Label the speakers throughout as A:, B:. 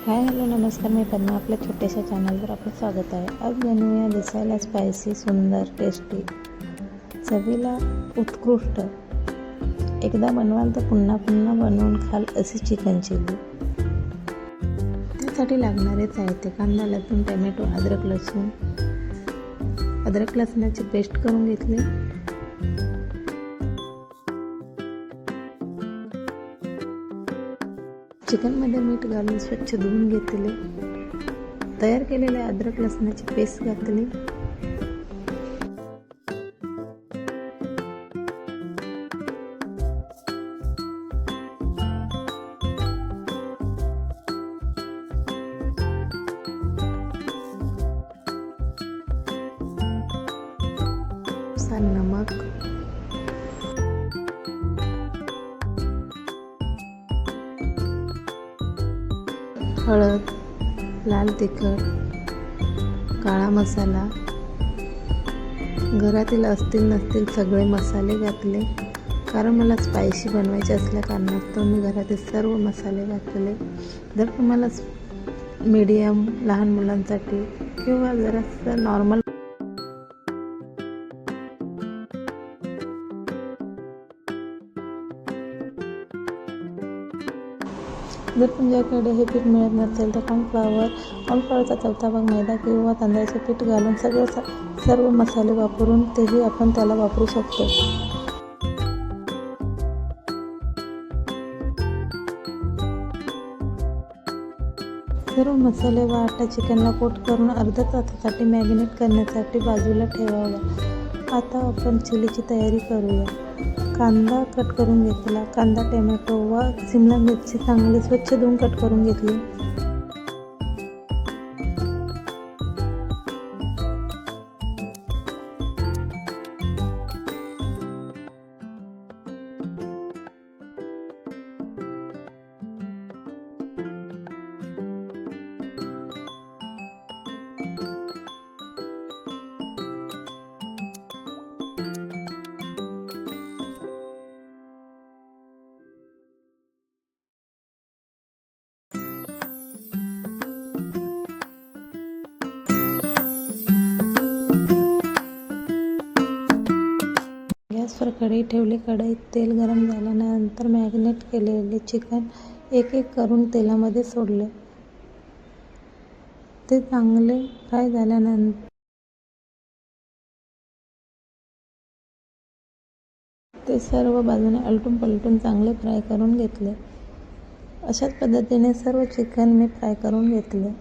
A: Hi hello नमस्कार, मी पद्मा. आपल्या छोट्याशा चॅनलवर आपलं स्वागत आहे. आज बनवूया दिसायला स्पायसी, सुंदर, टेस्टी, चवीला उत्कृष्ट, एकदा बनवाल तर पुन्हा पुन्हा बनवून खाल अशी चिकन चिली. त्यासाठी लागणारे साहित्य: कांदा, लसूण, टोमॅटो, अद्रक लसणाची पेस्ट करून घेतली. चिकनमध्ये मीठ घालून स्वच्छ धुवून घेतले. तयार केलेले अद्रक लसणाची पेस्ट घातली. नमक, हळद, लाल तिखट, काळा मसाला, घरातील असतील नसतील सगळे मसाले घातले. कारण मला स्पायसी बनवायचे असल्या कारणास्तव मी घरातील सर्व मसाले घातले. जर तुम्हाला मीडियम लहान मुलांसाठी किंवा जरासं नॉर्मल जर तुमच्याकडे हे पीठ मिळत नसेल तर कॉर्नफ्लॉवरचा चौथा भाग मैदा किंवा तांदळाचे पीठ घालून सर्व मसाले वापरून तेही आपण त्याला वापरू शकतो. सर्व मसाले व आटा चिकनला कोट करून अर्ध्या तासासाठी मॅरिनेट करण्यासाठी बाजूला ठेवावा. आता आपण चिलीची तयारी करूया. कांदा कट करून घेतला. कांदा, टोमॅटो व शिमला मिरची चांगली स्वच्छ धुवून कट करून घेतली. गॅसवर कढई ठेवली. कढईत तेल गरम झाल्यानंतर मॅरिनेट केलेले चिकन एक एक करून तेलामध्ये सोडले. ते चांगले फ्राय झाल्यानंतर ते सर्व बाजूने आलटून पलटून चांगले फ्राय करून घेतले. अशाच पद्धतीने सर्व चिकन मी फ्राय करून घेतले.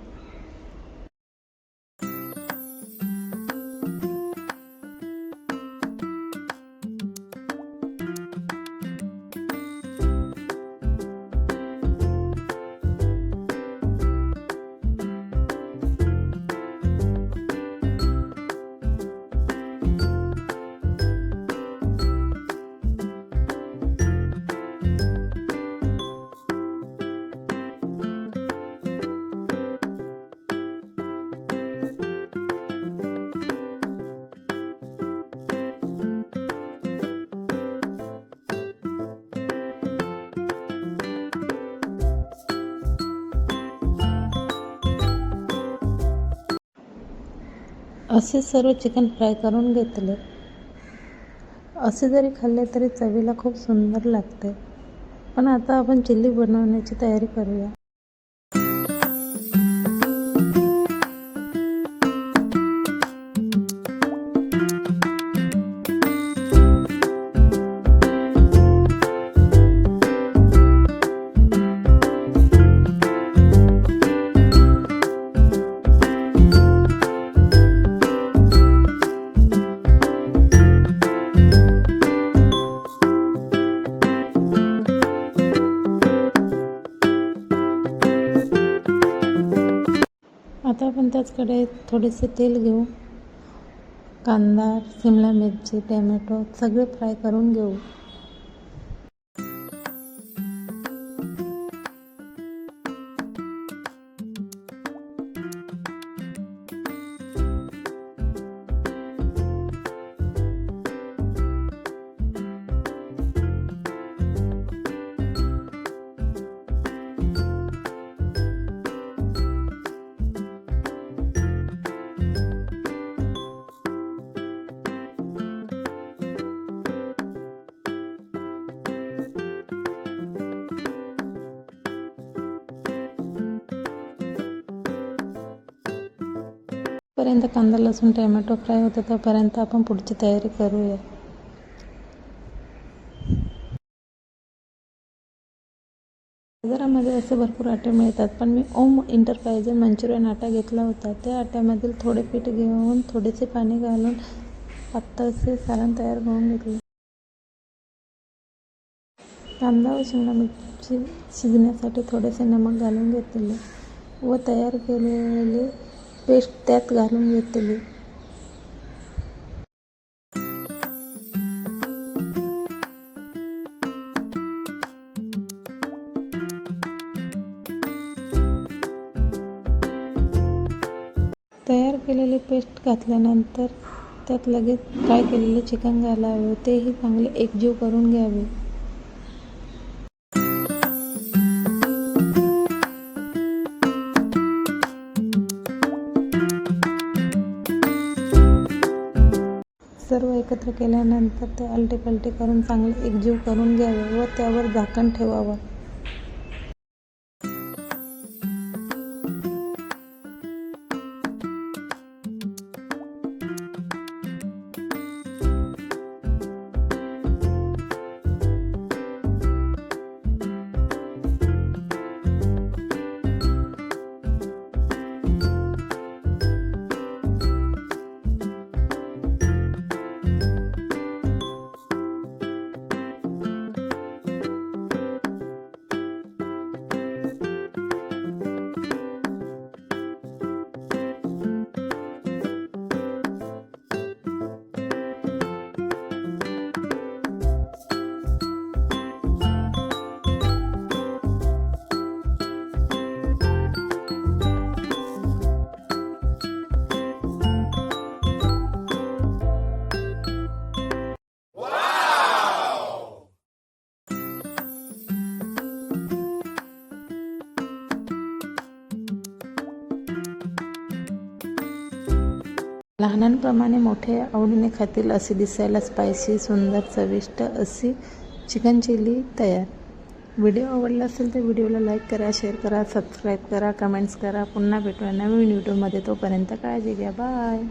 A: असे सर्व चिकन फ्राय करून घेतले. असे जरी खाल्ले तरी चवीला खूप सुंदर लागते. पण आता आपण चिल्ली बनवण्याची तयारी करूया. आता आपण त्याच कढईत थोडेसे तेल घेऊ. कांदा, शिमला मिरची, टोमॅटो सगळे फ्राय करून घेऊ. पर्यंत कांदा लसूण टोमॅटो फ्राय होतं तोपर्यंत आपण पुढची तयारी करूया. बाजारामध्ये असे भरपूर आटे मिळतात, पण मी ओम एंटरप्राइजेस मंचुरियन आटा घेतला होता. त्या आट्यामधील थोडे पीठ घेऊन थोडेसे पाणी घालून पातळसे सारण तयार करून घेतले. कांदा व शिमला मिरची शिजण्यासाठी थोडेसे नमक घालून घेतले व तयार केलेली पेस्ट त्यात घालून घेतली. तयार केलेली पेस्ट घातल्यानंतर त्यात लगेच फ्राय केलेले चिकन घालावे, तेही चांगले एकजीव करून घ्यावे. सर्व एकत्र केल्यानंतर ते आलटे-पलटे करून चांगले एकजीव करून घ्यावे व त्यावर झाकण ठेवावं. लहानांप्रमाणे मोठे आवडीने खातील अशी दिसायला स्पायसी, सुंदर, चविष्ट अशी चिकन चिली तयार. व्हिडिओ आवडला असेल तर व्हिडिओला लाईक करा, शेअर करा, सबस्क्राईब करा, कमेंट्स करा. पुन्हा भेटूया नवीन व्हिडिओमध्ये. तोपर्यंत काळजी घ्या. बाय.